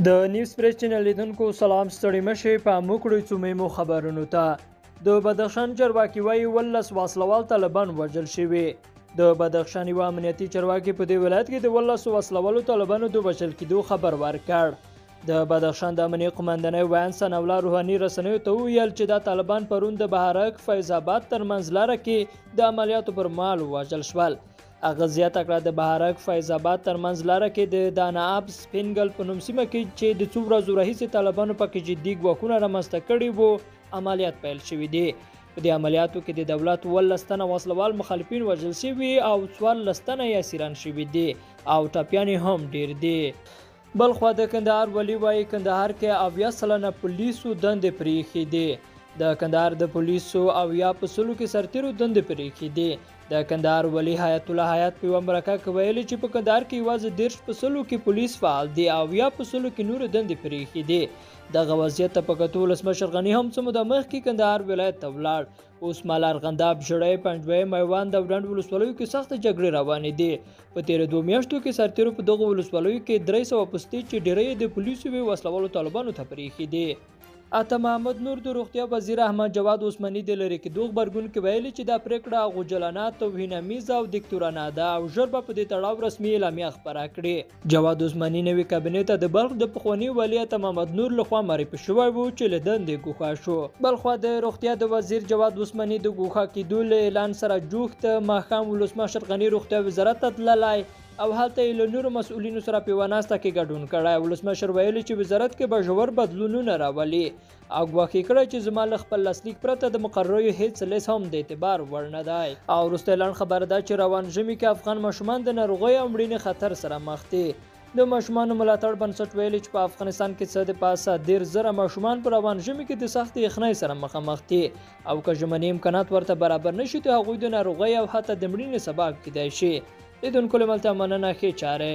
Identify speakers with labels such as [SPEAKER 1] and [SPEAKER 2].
[SPEAKER 1] د نیوز پریس چینل لیدونکو سلام ستړي مشئ په موکړو څو مهمو خبرونو ته د بدخشان چرواکي وایي 18 وسلوال طالبان وژل شوي. د بدخشان یوه امنیتي چرواکي په دې ولایت کې د 18 وسلوالو طالبانو د وژل کېدو خبر ورکړ. د بدخشان د امنیې قمندانۍ ویان ثناءالله روحاني رسنیو ته وویل چې دا طالبان پرون د بهارک فیض آباد ترمنځ لاره کې د عملیاتو پر مهال وژل شول. هغه زیاته کړه د بهارک فیض آباد ترمنځ لاره کې د داناب سپینګل په نوم سیمه کې چې د څو ورځو راهیسې طالبانو پکې جدي ګواښونه رامنځته کړي وو عملیات پیل شوي دي. په دې عملیاتو کې د دولت 18 تنه وسلوال مخالفین وژل شوي او 14 تنه یې اسیران شوي دي او ټپیان هم ډیر دي. بل خوا د کندهار ولی وایي کندهار کې 80 سلنه پولیسو دندې پرېښې دي. د کندهار د پولیسو 80 په سلو کې سرتیرو دندې پرېښې دي. د کندهار ولی حیات الله حیات په یوه مرکه کې ویلي چې په کندهار کې یوازې 10 په سلو کې پولیس فعال دي او 80 په سلو کې نورې دندې پرېښې دي. دغه وضعیت ته په کتو ولسمشر غني هم څه موده مخکې کندهار ولایت ته ولاړ. اوس مالار غنداب ژړی پنجوی میوند او ډنډ ولسوالیو کې سخته جګړې روانې دي. په تیرو 2 میاشتو کې سرتیرو په دغو ولسوالیو کې 300 پستې چې ډیری د پولیسو وي وسلوالو طالبانو ته پرېښې دي. عطا محمد نور د روغتیا وزیر احمد جواد عثماني د لرې کېدو غبرګون کې ویلي چې دا پریکړه غوجلانه توهینامیزه او دیکتاتورانه ده او ژر به په دې تړاو رسمي اعلامیه خپره کړي. جواد عثماني نوي کابینې ته د بلخ د پخواني والي عطا محمد نور لخوا معرفي شوی و چې له دندې ګوښه شو. بل خوا د روغتیا د وزیر جواد عثماني د ګوښه کېدو له اعلان سره جوخت ماښام ولسمشر غني روغتیا وزارت ته تللی او هلته یې له نورو مسؤلینو سره په یوه ناسته کې ګډون کړی. ولسمشر ویلي چې وزارت کې به ژور بدلونونه راولي او ګواښ یې کړی چې زما له خپل لاسلیک پرته د مقررو هیڅ لیست هم د اعتبار وړ نه دی. او وروستی اعلان خبره ده چې روان ژمي کې افغان ماشومان د ناروغۍ او مړینې خطر سره مخ دي. د ماشومانو ملاتړ بنسټ ویلي چې په افغانستان کې څه د پاسه 10,000 ماشومان په روان ژمي کې د سختې یخنۍ سره مخامخ دي او که ژمني امکانات ورته برابر نشي ته هغوی د ناروغۍ او حتی د مړینې سبب کیدای شي. لیدونکو له ملته مننه ښې چارې.